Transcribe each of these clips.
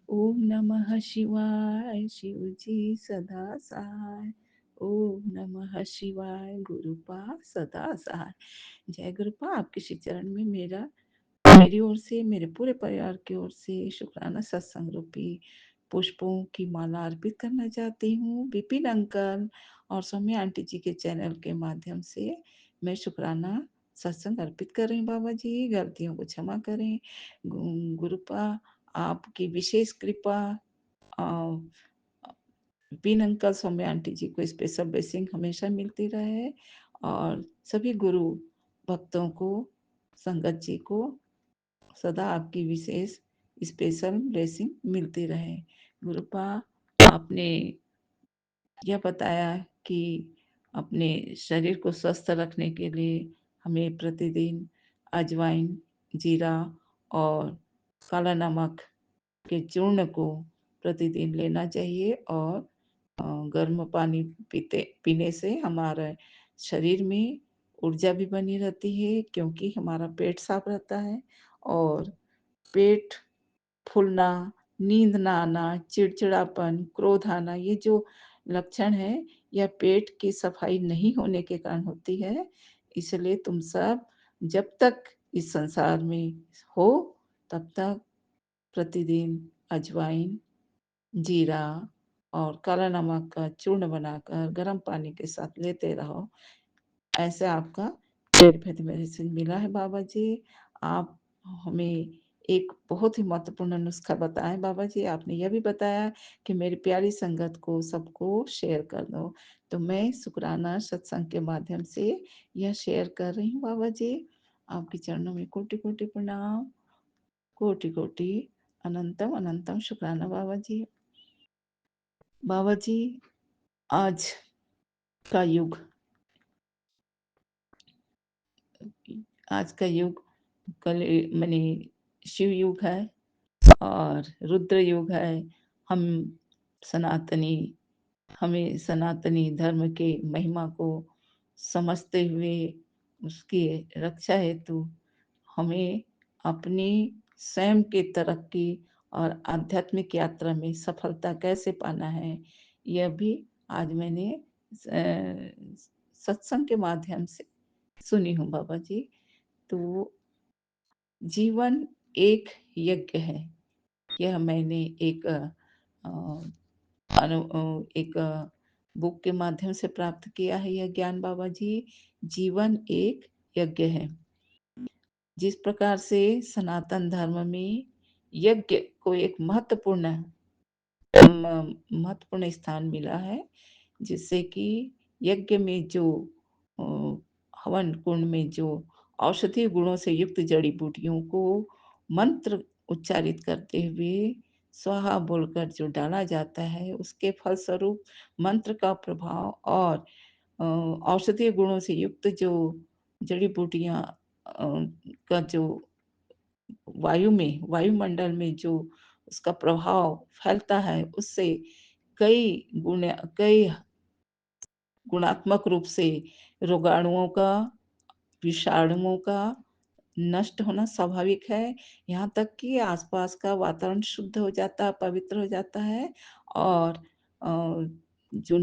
ओम नमः शिवाय, शिव जी सदा सहाय। ओम नमः शिवाय, गुरुपा सदा सहाय। जय गुरुपा, आपके श्री चरण में मेरी ओर से, मेरे पूरे परिवार की ओर से शुक्राना सत्संग रूपी पुष्पों की माला अर्पित करना चाहती हूँ। विपिन अंकल और सौम्या आंटी जी के चैनल के माध्यम से मैं शुक्राना सत्संग अर्पित कर रही हूँ। बाबा जी, गलतियों को क्षमा करें। गुरुपा, आपकी विशेष कृपा, विपिन अंकल, सौम्या आंटी जी को स्पेशल ब्लेसिंग हमेशा मिलती रहे और सभी गुरु भक्तों को, संगत जी को सदा आपकी विशेष स्पेशल ब्लेसिंग मिलती रहे। गुरुपा, आपने यह बताया कि अपने शरीर को स्वस्थ रखने के लिए हमें प्रतिदिन अजवाइन, जीरा और काला नमक के चूर्ण को प्रतिदिन लेना चाहिए और गर्म पानी पीने से हमारे शरीर में ऊर्जा भी बनी रहती है, क्योंकि हमारा पेट साफ रहता है। और पेट फूलना, नींद ना आना, चिड़चिड़ापन, क्रोध आना, ये जो लक्षण है, यह पेट की सफाई नहीं होने के कारण होती है। इसलिए तुम सब जब तक इस संसार में हो तब तक प्रतिदिन अजवाइन, जीरा और काला नमक का चूर्ण बनाकर गर्म पानी के साथ लेते रहो। ऐसे आपका पेट मेडिसिन मिला है बाबा जी। आप हमें एक बहुत ही महत्वपूर्ण नुस्खा बताएं बाबा जी। आपने यह भी बताया कि मेरी प्यारी संगत को सबको शेयर कर दो, तो मैं शुक्राना सत्संग के माध्यम से यह शेयर कर रही हूँ बाबा जी। आपके चरणों में कोटि कोटि प्रणाम, कोटि कोटि अनंतम अनंतम शुक्राना बाबा जी। बाबा जी, आज का युग आज का युग कल माने शिव युग है और रुद्र युग है। हम सनातनी हमें सनातनी धर्म के महिमा को समझते हुए उसकी रक्षा हेतु हमें अपनी स्वयं की तरक्की और आध्यात्मिक यात्रा में सफलता कैसे पाना है, यह भी आज मैंने सत्संग के माध्यम से सुनी हूँ बाबा जी। तो जीवन एक यज्ञ है, यह मैंने एक बुक के माध्यम से प्राप्त किया है यह ज्ञान बाबा जी। जीवन एक यज्ञ है। जिस प्रकार से सनातन धर्म में यज्ञ को एक महत्वपूर्ण स्थान मिला है, जिससे कि यज्ञ में जो हवन कुंड में जो औषधीय गुणों से युक्त जड़ी बूटियों को मंत्र उच्चारित करते हुए स्वाहा बोलकर जो डाला जाता है, उसके फलस्वरूप मंत्र का प्रभाव और औषधीय गुणों से युक्त जो जड़ी बूटियां का जो वायुमंडल में जो उसका प्रभाव फैलता है, उससे कई गुणात्मक रूप से रोगाणुओं का, विषाणुओं का नष्ट होना स्वाभाविक है। यहाँ तक कि आसपास का वातावरण शुद्ध हो जाता है, पवित्र हो जाता है और जो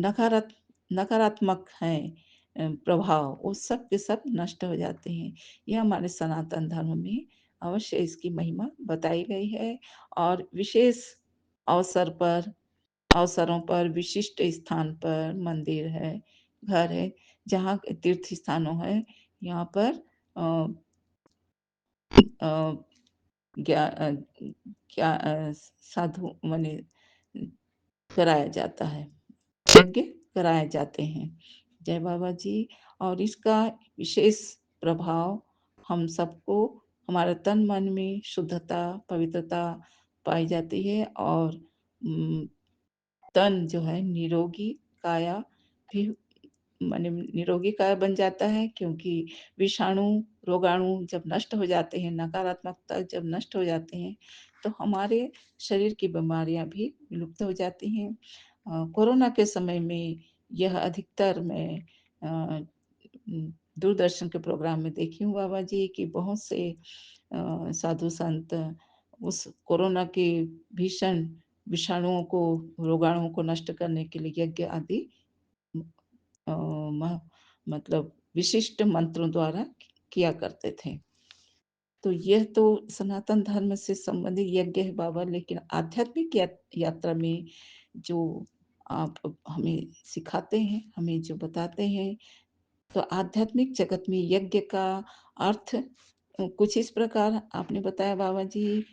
नकारात्मक है प्रभाव, वो सब के सब नष्ट हो जाते हैं। यह हमारे सनातन धर्म में अवश्य इसकी महिमा बताई गई है। और विशेष अवसर पर अवसरों पर विशिष्ट स्थान पर मंदिर है, घर है, जहाँ तीर्थ स्थानों है, यहाँ पर क्या साधु माने कराया जाता है, यज्ञ कराए जाते हैं। जय बाबा जी। और इसका विशेष प्रभाव हम सबको, हमारे तन मन में शुद्धता, पवित्रता पाई जाती है और तन जो है निरोगी काया भी माने निरोगी काया बन जाता है, क्योंकि विषाणु, रोगाणु जब नष्ट हो जाते हैं, नकारात्मकता जब नष्ट हो जाते हैं, तो हमारे शरीर की बीमारियां भी विलुप्त हो जाती हैं। कोरोना के समय में यह अधिकतर मैं दूरदर्शन के प्रोग्राम में देखी हूँ बाबा जी कि बहुत से साधु संत उस कोरोना के भीषण विषाणुओं को, रोगाणुओं को नष्ट करने के लिए यज्ञ आदि अ, म मतलब विशिष्ट मंत्रों द्वारा किया करते थे। तो यह तो सनातन धर्म से संबंधित यज्ञ है बाबा, लेकिन आध्यात्मिक यात्रा में जो आप हमें सिखाते हैं, हमें जो बताते हैं, तो आध्यात्मिक जगत में यज्ञ का अर्थ कुछ इस प्रकार आपने बताया बाबा जी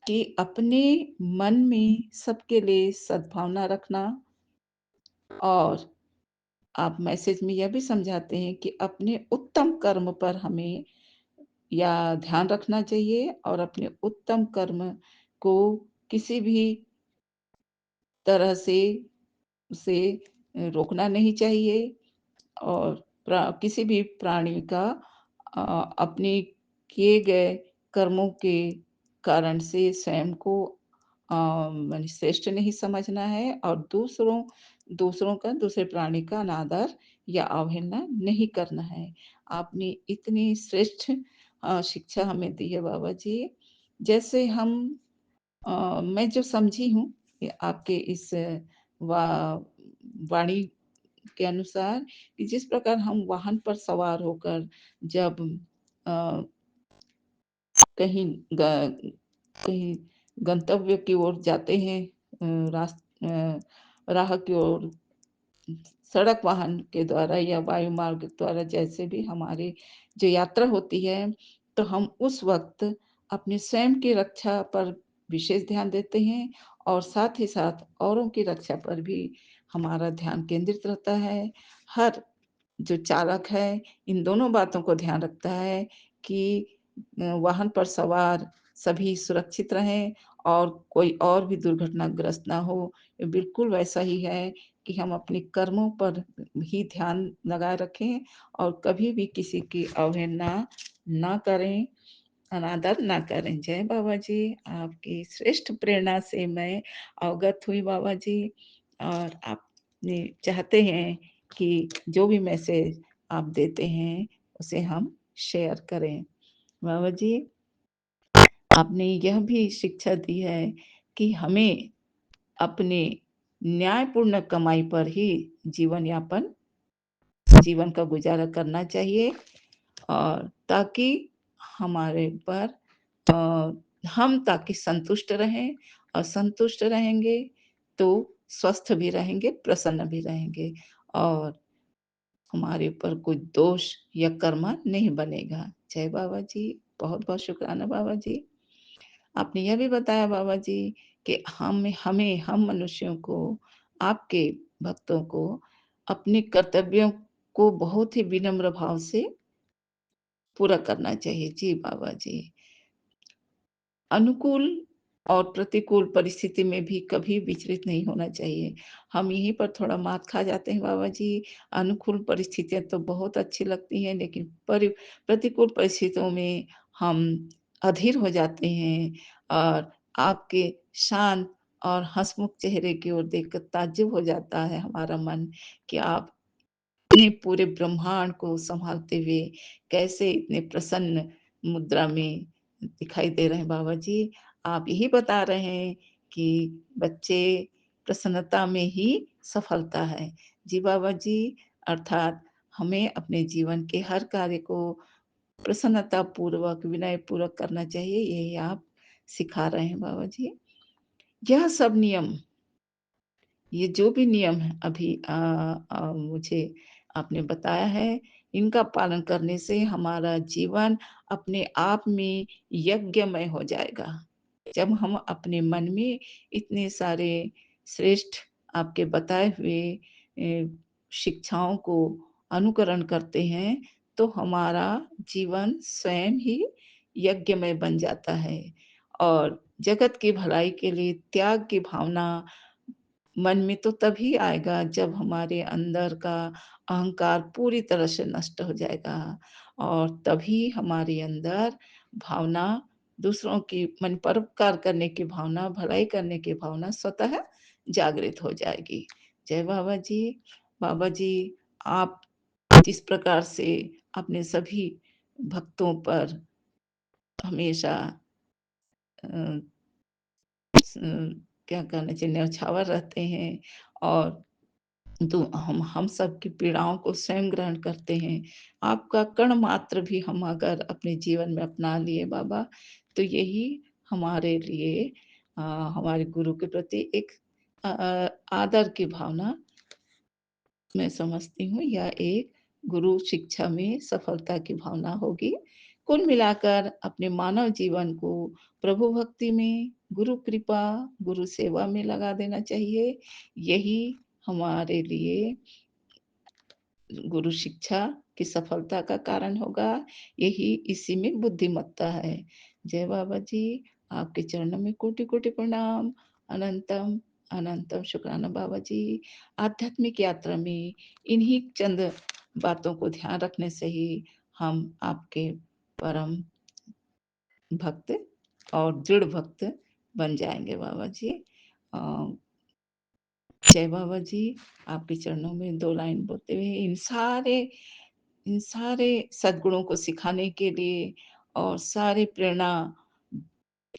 कि अपने मन में सबके लिए सद्भावना रखना, और आप मैसेज में यह भी समझाते हैं कि अपने उत्तम कर्म पर हमें या ध्यान रखना चाहिए, और अपने उत्तम कर्म को किसी भी तरह से उसे रोकना नहीं चाहिए, और किसी भी प्राणी का अपने किए गए कर्मों के कारण से स्वयं को माने श्रेष्ठ नहीं समझना है, और दूसरों का, दूसरे प्राणी का अनादर या अवहेलना नहीं करना है। आपने इतनी श्रेष्ठ शिक्षा हमें दी है बाबा जी। जैसे मैं जो समझी हूँ कि आपके इस वा वाणी के अनुसार, कि जिस प्रकार हम वाहन पर सवार होकर जब अ, कहीं ग कहीं गंतव्य की ओर जाते हैं, राह की ओर, सड़क वाहन के द्वारा या वायु मार्ग द्वारा जैसे भी हमारी जो यात्रा होती है, तो हम उस वक़्त अपने स्वयं की रक्षा पर विशेष ध्यान देते हैं, और साथ ही साथ औरों की रक्षा पर भी हमारा ध्यान केंद्रित रहता है। हर जो चालक है, इन दोनों बातों को ध्यान रखता है कि वाहन पर सवार सभी सुरक्षित रहें, और कोई और भी दुर्घटनाग्रस्त ना हो। ये बिल्कुल वैसा ही है कि हम अपने कर्मों पर ही ध्यान लगाए रखें, और कभी भी किसी की अवहेलना ना करें, अनादर ना करें। जय बाबा जी, आपकी श्रेष्ठ प्रेरणा से मैं अवगत हुई बाबा जी, और आपने चाहते हैं कि जो भी मैसेज आप देते हैं, उसे हम शेयर करें। बाबा जी, आपने यह भी शिक्षा दी है कि हमें अपने न्यायपूर्ण कमाई पर ही जीवन यापन जीवन का गुज़ारा करना चाहिए, और ताकि हमारे पर हम ताकि संतुष्ट रहें, और संतुष्ट रहेंगे तो स्वस्थ भी रहेंगे, प्रसन्न भी रहेंगे, और हमारे ऊपर कोई दोष या कर्मा नहीं बनेगा। जय बाबा जी, बहुत-बहुत शुक्राना बाबा जी। आपने यह भी बताया बाबा जी कि हम मनुष्यों को, आपके भक्तों को, अपने कर्तव्यों को बहुत ही विनम्र भाव से पूरा करना चाहिए। जी बाबा जी। अनुकूल और प्रतिकूल परिस्थिति में भी कभी विचलित नहीं होना चाहिए। हम यहीं पर थोड़ा मात खा जाते हैं बाबा जी। अनुकूल परिस्थितियाँ तो बहुत अच्छी लगती हैं, लेकिन प्रतिकूल परिस्थितियों में हम अधीर हो जाते हैं, और आपके शांत और हँसमुख चेहरे की ओर देखकर ताज्जुब हो जाता है हमारा मन, कि आप इतने पूरे ब्रह्मांड को सँभालते हुए कैसे इतने प्रसन्न मुद्रा में दिखाई दे रहे हैं बाबा जी। आप यही बता रहे हैं कि बच्चे प्रसन्नता में ही सफलता है। जी बाबा जी, अर्थात हमें अपने जीवन के हर कार्य को प्रसन्नतापूर्वक, विनयपूर्वक करना चाहिए, यही आप सिखा रहे हैं बाबा जी। यह सब नियम, ये जो भी नियम हैं अभी मुझे आपने बताया है, इनका पालन करने से हमारा जीवन अपने आप में यज्ञमय हो जाएगा। जब हम अपने मन में इतने सारे श्रेष्ठ आपके बताए हुए शिक्षाओं को अनुकरण करते हैं, तो हमारा जीवन स्वयं ही यज्ञमय बन जाता है, और जगत की भलाई के लिए त्याग की भावना मन में तो तभी आएगा जब हमारे अंदर का अहंकार पूरी तरह से नष्ट हो जाएगा, और तभी हमारे अंदर भावना, दूसरों की मन परोपकार करने की भावना, भलाई करने की भावना स्वतः जागृत हो जाएगी। जय बाबा जी। बाबा जी, आप जिस प्रकार से अपने सभी भक्तों पर हमेशा क्या कहना चाहिए, न्यौछावर रहते हैं और तो हम सबकी पीड़ाओं को स्वयं ग्रहण करते हैं। आपका कण मात्र भी हम अगर अपने जीवन में अपना लिए बाबा, तो यही हमारे लिए हमारे गुरु के प्रति एक आदर की भावना मैं समझती हूँ, या एक गुरु शिक्षा में सफलता की भावना होगी। कुल मिलाकर अपने मानव जीवन को प्रभु भक्ति में, गुरु कृपा, गुरु सेवा में लगा देना चाहिए। यही हमारे लिए गुरु शिक्षा की सफलता का कारण होगा। यही इसी में बुद्धिमत्ता है। जय बाबा जी, आपके चरणों में कोटि-कोटि प्रणाम। अनंतम, अनंतम शुक्राना बाबा जी। आध्यात्मिक यात्रा में इन्हीं चंद बातों को ध्यान रखने से ही हम आपके परम भक्त और दृढ़ भक्त बन जाएँगे बाबा जी। जय बाबा जी, आपके चरणों में 2 लाइन बोलते हुए इन सारे सद्गुणों को सिखाने के लिए और सारे प्रेरणा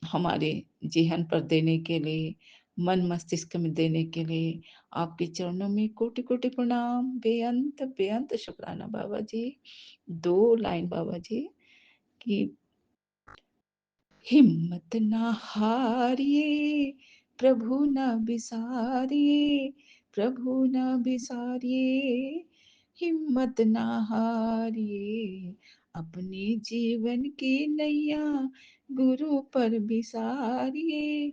हमारे जेहन पर देने के लिए, मन मस्तिष्क में देने के लिए आपके चरणों में कोटि-कोटि प्रणाम, बेअंत बेअंत शुक्राना बाबा जी। 2 लाइन बाबा जी कि हिम्मत ना हारिए, प्रभु न बिसारिए, प्रभु न बिसारिए, हिम्मत ना हारिए, अपने जीवन की नैया गुरु पर बिसारिए,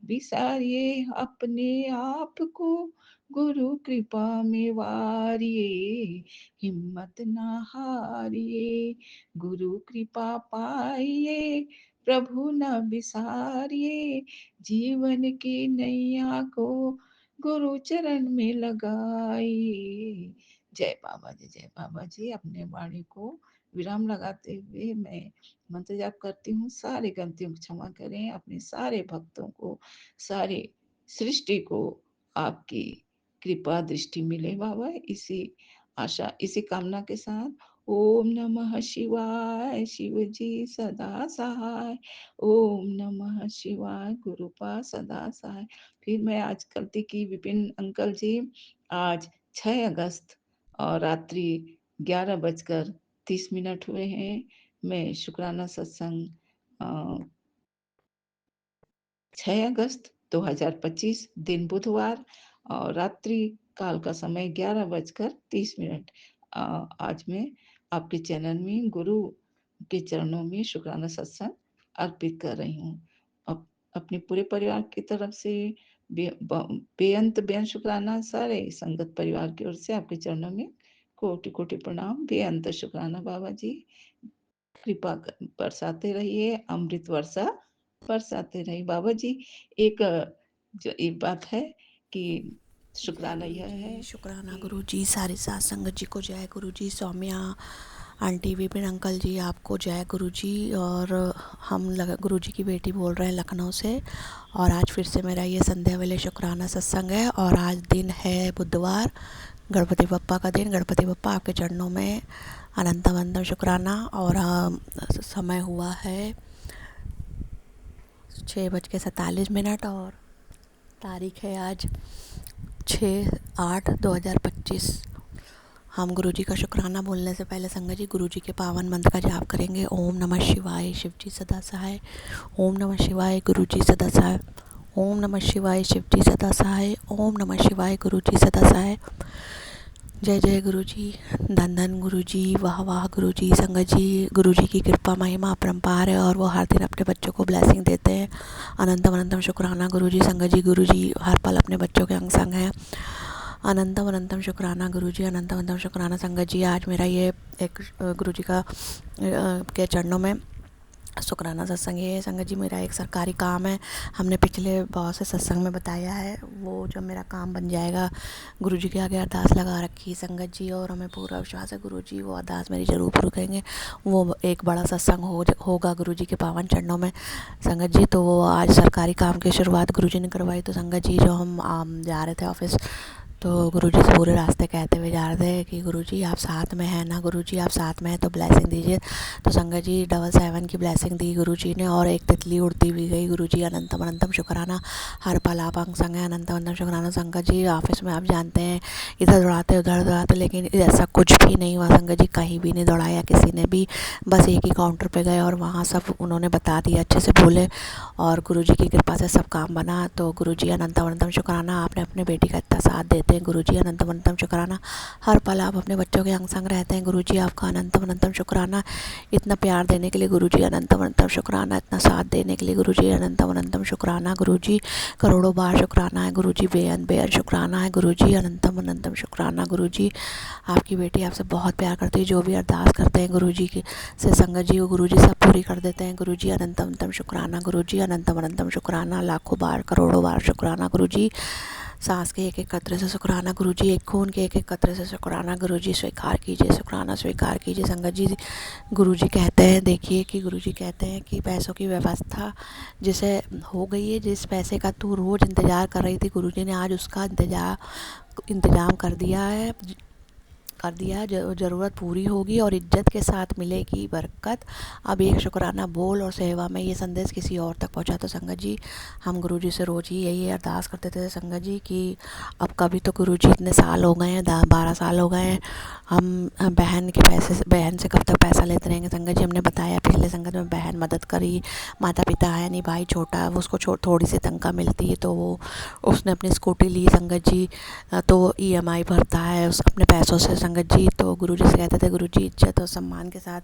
बिसारिए अपने आप को गुरु कृपा में वारिए, हिम्मत ना हारिए, गुरु कृपा पाइए, प्रभु न बिसारिए, जीवन की नैया को गुरु चरण में लगाइए। जय बाबा जी, जय बाबा जी। अपने वाणी को विराम लगाते हुए मैं मंत्र जाप करती हूँ। सारी गलतियों को क्षमा करें, अपने सारे भक्तों को, सारी सृष्टि को आपकी कृपा दृष्टि मिले बाबा। इसी आशा, इसी कामना के साथ ओम नमः शिवाय, शिव जी सदा सहाय। ओम नमः शिवाय, गुरुपा सदा सहाय। फिर मैं आज गलती की, विपिन अंकल जी, आज 6 अगस्त और रात्रि 11:30 हुए हैं। मैं शुक्राना सत्संग 6 अगस्त 2025 दिन बुधवार और रात्रि काल का समय 11:30। आज मैं आपके चैनल में गुरु के चरणों में शुक्राना सत्संग अर्पित कर रही हूँ। अपने पूरे परिवार की तरफ से बेअंत बेअंत शुक्राना, सारे संगत परिवार की ओर से आपके चरणों में कोटि कोटि प्रणाम, बेअंत शुक्राना बाबा जी। कृपा बरसाते रहिए, अमृत वर्षा बरसाते रहिए बाबा जी। एक बात है कि शुक्राना यह है, शुक्राना गुरु जी, सारे साथ संगत जी को जय गुरु जी, सौम्या आंटी, विपिन अंकल जी आपको जय गुरु जी। और हम गुरु जी की बेटी बोल रहे हैं लखनऊ से। और आज फिर से मेरा ये संध्या वेले शुक्राना सत्संग है। और आज दिन है बुधवार, गणपति बप्पा का दिन। गणपति बप्पा आपके चरणों में अनंतम अनंतम शुक्राना। और समय हुआ है 6:47 और तारीख है आज 6/8/2025। हम गुरु जी का शुक्राना बोलने से पहले संगत जी गुरु जी के पावन मंत्र का जाप करेंगे। ओम नमः शिवाय, शिव जी सदा सहाय। ओम नमः शिवाय, गुरु जी सदा सहाय। ओम नमः शिवाय, शिव जी सदा सहाय। ओम नमः शिवाय, गुरु जी सदा सहाय। जय जय गुरु जी, धन धन गुरु जी, वाह वाह गुरु जी। संगत जी, गुरु जी की कृपा महिमा अपरंपार है और वो हर दिन अपने बच्चों को ब्लेसिंग देते हैं। अनंतम अनंतम शुक्राना गुरु जी। संगत जी, गुरु जी हर पल अपने बच्चों के अंग संग हैं। अनंतम अनंतम शुक्राना गुरु जी, अनंतम अनंतम शुक्राना संगत जी। आज मेरा ये एक गुरु जी का के चरणों में शुक्राना सत्संग है। संगत जी, मेरा एक सरकारी काम है, हमने पिछले बहुत से सत्संग में बताया है। वो जब मेरा काम बन जाएगा, गुरु जी के आगे अरदास लगा रखी संगत जी, और हमें पूरा विश्वास है गुरु जी वो अरदास मेरी ज़रूर पूरी करेंगे। वो एक बड़ा सत्संग होगा गुरु जी के पावन चरणों में संगत जी। तो वो आज सरकारी काम की शुरुआत गुरु जी ने करवाई। तो संगत जी, जो हम जा रहे थे ऑफिस, तो गुरुजी से पूरे रास्ते कहते हुए जा रहे थे कि गुरुजी आप साथ में हैं ना, गुरुजी आप साथ में हैं तो ब्लेसिंग दीजिए। तो संगत जी 777 की ब्लेसिंग दी गुरुजी ने और एक तितली उड़ती हुई गई। गुरुजी अनंतम अनंतम शुक्राना, हर पल आप अंग संग है, अनंतम अनंतम शुक्राना। संगत जी ऑफिस में आप जानते हैं इधर दौड़ाते उधर दौड़ाते, लेकिन ऐसा कुछ भी नहीं हुआ संगत जी, कहीं भी नहीं दौड़ाया किसी ने भी, बस एक ही काउंटर पे गए और वहाँ सब उन्होंने बता दिया, अच्छे से बोले और गुरुजी की कृपा से सब काम बना। तो गुरुजी अनंतम अनंतम शुक्राना, आपने अपने बेटी का इतना साथ देते हैं गुरुजी, अनंतम अनंतम शुक्राना। हर पल आप अपने बच्चों के अंग संग रहते हैं गुरुजी, आपका अनंतम अनंतम शुक्राना। इतना प्यार देने के लिए गुरुजी अनंतम अनंतम शुक्राना, इतना साथ देने के लिए गुरुजी अनंतम अनंतम शुक्राना। गुरुजी करोड़ों बार शुक्राना है गुरुजी, बेअंत बेअंत शुक्राना है गुरुजी, अनंतम अनंतम शुक्राना। गुरुजी आपकी बेटी आपसे बहुत प्यार करती है, जो भी अरदास करते हैं गुरुजी की से संगत जी वो गुरुजी सब पूरी कर देते हैं गुरुजी, अनंतम अनंतम शुक्राना गुरुजी, अनंतम अनंतम शुक्राना, लाखों बार करोड़ों बार शुक्राना गुरुजी। सांस के एक एक कतरे से शुक्राना गुरुजी, एक खून के एक एक कतरे से शुक्राना गुरुजी, स्वीकार कीजिए शुक्राना स्वीकार कीजिए। संगत जी गुरुजी कहते हैं, देखिए कि गुरुजी कहते हैं कि पैसों की व्यवस्था जिसे हो गई है, जिस पैसे का तू रोज़ इंतज़ार कर रही थी गुरुजी ने आज उसका इंतज़ाम कर दिया, ज़रूरत पूरी होगी और इज्जत के साथ मिलेगी बरकत। अब एक शुक्राना बोल और सेवा में ये संदेश किसी और तक पहुंचा। तो संगत जी हम गुरुजी से रोज़ ही यही अरदास करते थे संगत जी कि अब कभी तो गुरुजी इतने साल हो गए हैं, 12 साल हो गए हैं, हम बहन से कब तक पैसा लेते रहेंगे। संगत जी हमने बताया पिछले संगत में, बहन मदद करी, माता पिता है नहीं, भाई छोटा है, उसको थोड़ी सी तनख्वाह मिलती है तो वो उसने अपनी स्कूटी ली संगत जी, तो EMI भरता है उस अपने पैसों से संगत जी। तो गुरुजी से कहते थे गुरुजी इज्जत और सम्मान के साथ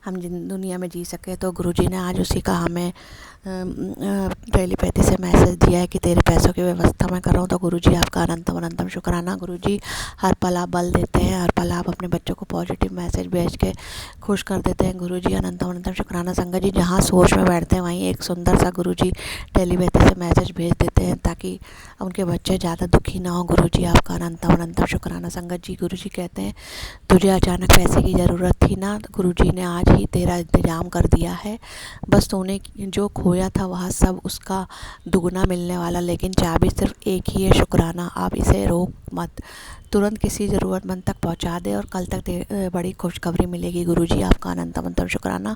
हम जिन दुनिया में जी सके, तो गुरुजी ने आज उसी का हमें टेलीपैथी से मैसेज दिया है कि तेरे पैसों की व्यवस्था मैं कर रहा हूँ। तो गुरुजी आपका अनंतम अनंतम शुक्राना गुरुजी, हर पल आप बल देते हैं, हर पल आप अपने बच्चों को पॉजिटिव मैसेज भेज के खुश कर देते हैं गुरुजी, अनंतम अनंतम शुक्राना। संगत जी जहाँ सोच में बैठते हैं वहीं एक सुंदर सा गुरुजी टेलीपैथी से मैसेज भेज देते हैं ताकि उनके बच्चे ज़्यादा दुखी ना हो गुरुजी, आपका अनंतम अनंतम शुक्राना। संगत जी गुरुजी कहते हैं तुझे अचानक पैसे की ज़रूरत थी ना, गुरुजी ने आज ही तेरा इंतज़ाम कर दिया है, बस तूने जो खोया था वह सब उसका दुगना मिलने वाला, लेकिन चाबी सिर्फ एक ही है शुक्राना। आप इसे रोक मत, तुरंत किसी ज़रूरतमंद तक पहुंचा दे और कल तक बड़ी खुशखबरी मिलेगी गुरुजी, आपका अनंतम अनंतम शुक्राना।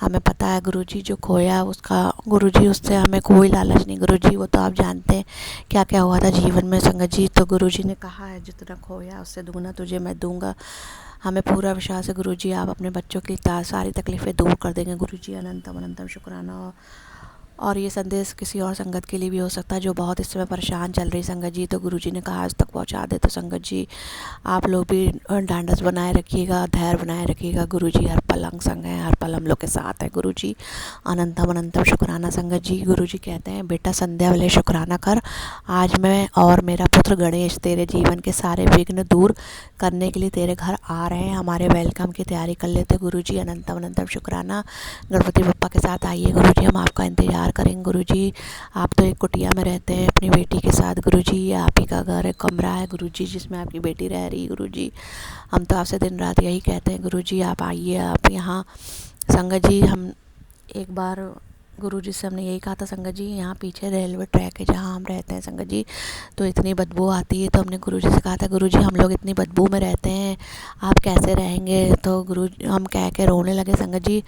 हमें पता है गुरुजी जो खोया उसका गुरुजी उससे हमें कोई लालच नहीं गुरुजी, वो तो आप जानते हैं क्या क्या हुआ था जीवन में संगत जी। तो गुरुजी ने कहा है जितना खोया उससे दुगना तुझे मैं दूंगा। हमें पूरा विश्वास है गुरुजी आप अपने बच्चों की सारी तकलीफ़ें दूर कर देंगे गुरुजी, अनंतम अनंतम शुक्राना। और ये संदेश किसी और संगत के लिए भी हो सकता है जो बहुत इस समय परेशान चल रही संगत जी, तो गुरुजी ने कहा आज तक पहुंचा दे। तो संगत जी आप लोग भी ढांढस बनाए रखिएगा, धैर्य बनाए रखिएगा गुरुजी, हर पल अंग संग है, हर पल हम लोग के साथ है गुरुजी, अनंतम अनंतम शुक्राना। संगत जी गुरुजी कहते हैं बेटा संध्या वाले शुक्राना कर, आज मैं और मेरा पुत्र गणेश तेरे जीवन के सारे विघ्न दूर करने के लिए तेरे घर आ रहे हैं, हमारे वेलकम की तैयारी कर लेते गुरुजी, अनंतम अनंतम शुक्राना। गणपति बप्पा के साथ आइए गुरुजी, हम आपका इंतजार करेंगे गुरुजी। आप तो एक कुटिया में रहते हैं अपनी बेटी के साथ गुरुजी, ये आप ही का घर है, कमरा है गुरुजी जिसमें आपकी बेटी रह रही है गुरुजी। हम तो आपसे दिन रात यही कहते हैं गुरुजी आप आइए आप यहाँ। संगत जी हम एक बार गुरुजी से हमने यही कहा था संगत जी, यहाँ पीछे रेलवे ट्रैक है जहाँ हम रहते हैं संगत जी, तो इतनी बदबू आती है। तो हमने गुरुजी से कहा था गुरुजी हम लोग इतनी बदबू में रहते हैं, आप कैसे रहेंगे। तो गुरु हम कह के रोने लगे संगत जी।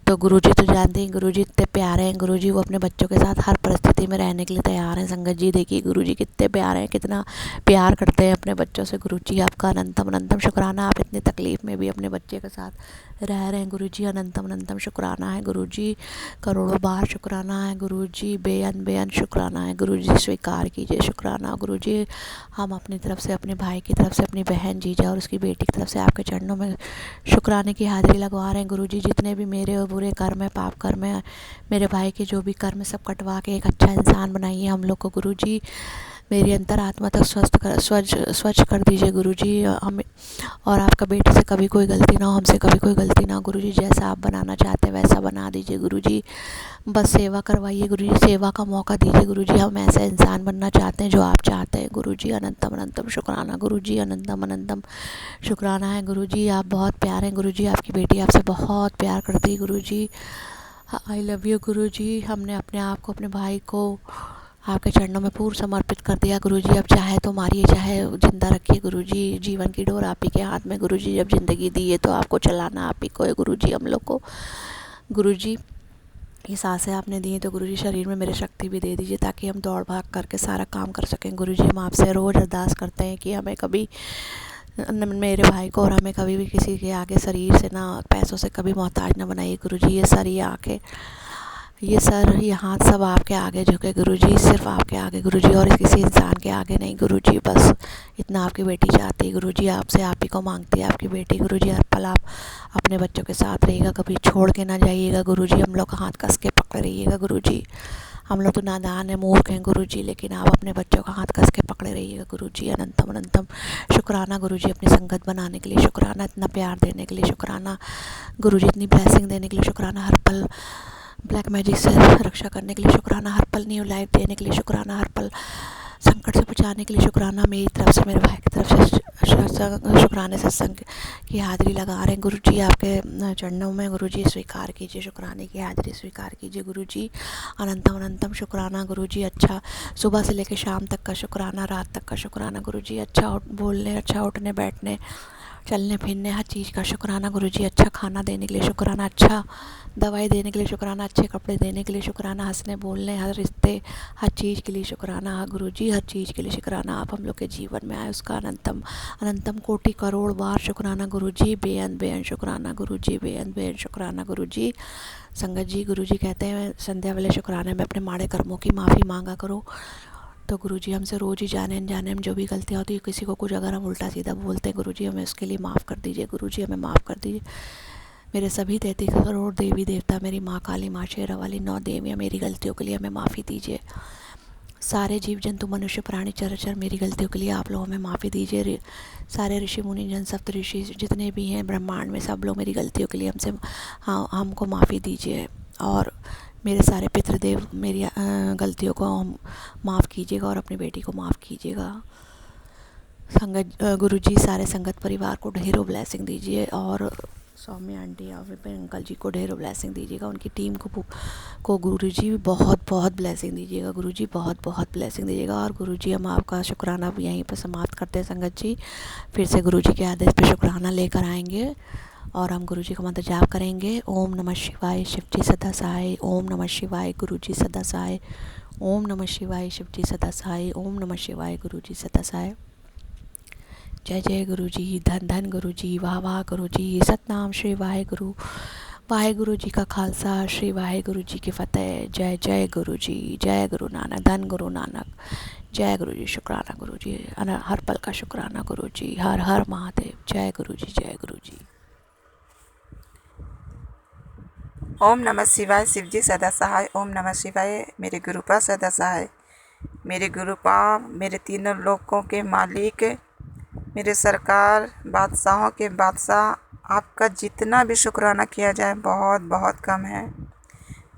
तो गुरुजी तो जानते हैं गुरुजी इतने प्यारे हैं गुरुजी, वो अपने बच्चों के साथ हर परिस्थिति में रहने के लिए तैयार हैं संगत जी। देखिए गुरुजी कितने प्यारे हैं, कितना प्यार करते हैं अपने बच्चों से गुरुजी, आपका अनंतम अनंतम शुक्राना। आप इतनी तकलीफ़ में भी अपने बच्चे के साथ रह रहे हैं गुरुजी, अनंतम अनंतम शुक्राना है गुरुजी, करोड़ों बार शुक्राना है गुरुजी, बेअंत शुक्राना है गुरुजी, स्वीकार कीजिए शुक्राना गुरुजी। हम अपनी तरफ से अपने भाई की तरफ से अपनी बहन जीजा और उसकी बेटी की तरफ से आपके चरणों में शुक्राने की हाजिरी लगवा रहे हैं गुरुजी। जितने भी मेरे और बुरे कर्म है, पाप कर्म है, मेरे भाई के जो भी कर्म है सब कटवा के एक अच्छा इंसान बनाइए हम लोग को गुरुजी। मेरी अंतरात्मा तक स्वच्छ कर दीजिए गुरुजी हमें, और आपका बेटे से कभी कोई गलती ना हो, हमसे कभी कोई गलती ना हो गुरुजी, जैसा आप बनाना चाहते हैं वैसा बना दीजिए गुरुजी। बस सेवा करवाइए गुरुजी, सेवा का मौका दीजिए गुरुजी, हम ऐसा इंसान बनना चाहते हैं जो आप चाहते हैं गुरुजी, अनंतम अनंतम शुक्राना गुरुजी, अनंतम अनंतम शुक्राना है गुरुजी। आप बहुत प्यारे हैं गुरुजी, आपकी बेटी आपसे बहुत प्यार करती है गुरुजी, आई लव यू गुरुजी। हमने अपने आप को अपने भाई को आपके चरणों में पूर्ण समर्पित कर दिया गुरुजी। अब चाहे तो मारिए, चाहे जिंदा रखिए गुरुजी। जीवन की डोर आप ही के हाथ में गुरुजी। जब ज़िंदगी दी है तो आपको चलाना आप ही को है गुरुजी, हम लोग को। गुरुजी ये सांसें आपने दी हैं तो गुरुजी शरीर में मेरे शक्ति भी दे दीजिए, ताकि हम दौड़ भाग करके सारा काम कर सकें गुरुजी। हम आपसे रोज़ अरदास करते हैं कि हमें कभी मेरे भाई को और हमें कभी भी किसी के आगे शरीर से ना, पैसों से कभी मोहताज ना बनाइए गुरुजी। ये सर, ये आँखें, ये सर, ये हाथ सब आपके आगे झुके गुरुजी, सिर्फ आपके आगे गुरुजी, और किसी इंसान के आगे नहीं गुरुजी। बस इतना आपकी बेटी चाहती है गुरुजी, आपसे आप ही को मांगती है आपकी बेटी गुरुजी। हर पल आप अपने बच्चों के साथ रहिएगा, कभी छोड़ के ना जाइएगा गुरुजी। हम लोग का हाथ कस के पकड़े रहिएगा गुरुजी। हम लोग तो नादान है, मूर्ख हैं गुरुजी, लेकिन आप अपने बच्चों का हाथ कस के पकड़े रहिएगा गुरुजी। अनंतम अनंतम शुक्राना गुरुजी, अपनी संगत बनाने के लिए शुक्राना, इतना प्यार देने के लिए शुक्राना गुरुजी, इतनी ब्लेसिंग देने के लिए शुक्राना, हर पल ब्लैक मैजिक से रक्षा करने के लिए शुक्राना, हर पल न्यू लाइफ देने के लिए शुक्राना, हर पल संकट से बचाने के लिए शुक्राना। मेरी तरफ से, मेरे भाई की तरफ से शुक्राने सत्संग की हाज़िरी लगा रहे हैं गुरुजी आपके चरणों में गुरुजी। स्वीकार कीजिए, शुक्राने की हाज़िरी स्वीकार कीजिए गुरुजी। अनंतम अनंतम शुक्राना गुरुजी। अच्छा सुबह से लेकर शाम तक का शुक्राना, रात तक का शुक्राना गुरुजी। अच्छा बोलने, अच्छा उठने बैठने, चलने फिरने, हर चीज़ का शुक्राना गुरुजी। अच्छा खाना देने के लिए शुक्राना, अच्छा दवाई देने के लिए शुक्राना, अच्छे कपड़े देने के लिए शुक्राना, हंसने बोलने, हर रिश्ते, हर चीज़ के लिए शुक्राना गुरुजी, हर चीज़ के लिए शुक्राना। आप हम लोग के जीवन में आए उसका अनंतम अनंतम कोटि करोड़ बार शुक्राना गुरुजी। बेअंत बेअंत शुक्राना गुरुजी, बेअंत बेअंत शुक्राना गुरुजी। संगत जी, गुरुजी कहते हैं संध्या वाले शुक्राने में अपने माड़े कर्मों की माफ़ी मांगा करो। तो गुरुजी हमसे रोज़ ही जाने अनजाने में जो भी गलतियाँ होती है, किसी को कुछ अगर हम उल्टा सीधा बोलते हैं गुरुजी, हमें उसके लिए माफ़ कर दीजिए गुरुजी, हमें माफ़ कर दीजिए। मेरे सभी 33 करोड़ देवी देवता, मेरी माँ काली, माँ शेरा वाली, 9 देवियाँ, मेरी गलतियों के लिए हमें माफ़ी दीजिए। सारे जीव जंतु, मनुष्य, प्राणी, चराचर, मेरी गलतियों के लिए आप लोग हमें माफ़ी दीजिए। सारे ऋषि मुनि जन, सप्त ऋषि जितने भी हैं ब्रह्मांड में, सब लोग मेरी गलतियों के लिए हमको माफ़ी दीजिए। और मेरे सारे पितृदेव मेरी गलतियों को माफ़ कीजिएगा और अपनी बेटी को माफ़ कीजिएगा। संगत गुरुजी सारे संगत परिवार को ढेरों ब्लेसिंग दीजिए, और सौम्य आंटी और विपिन अंकल जी को ढेरों ब्लेसिंग दीजिएगा। उनकी टीम को गुरुजी बहुत बहुत ब्लेसिंग दीजिएगा गुरुजी, बहुत बहुत ब्लेसिंग दीजिएगा। और गुरुजी हम आपका शुक्राना भी यहीं पर समाप्त करते हैं संगत जी। फिर से गुरुजी के आदेश पे शुक्राना लेकर आएंगे और हम गुरुजी का मंत्र जाप करेंगे। ओम नमः शिवाय, शिवजी सदा सहाय। ओम नमः शिवाय, गुरुजी सदा सहाय। ओम नमः शिवाय, शिवजी सदा सहाय। ओम नमः शिवाय, गुरुजी सदा सहाय। जय जय गुरुजी, धन धन गुरुजी, वाह वाह गुरुजी, सतनाम श्री वाहेगुरु। वाहेगुरु जी का खालसा, श्री वाहेगुरु जी की फतेह। जय जय गुरुजी, जय गुरु नानक, धन गुरु नानक। जय गुरुजी, शुक्राना गुरुजी, हर पल का शुक्राना गुरुजी। हर हर महादेव। जय गुरुजी, जय गुरुजी। ओम नमः शिवाय, शिवजी सदा सहाय। ओम नमः शिवाय, मेरे गुरुपा सदा सहाय। मेरे गुरुपा, मेरे तीनों लोकों के मालिक, मेरे सरकार, बादशाहों के बादशाह, आपका जितना भी शुक्राना किया जाए बहुत बहुत कम है।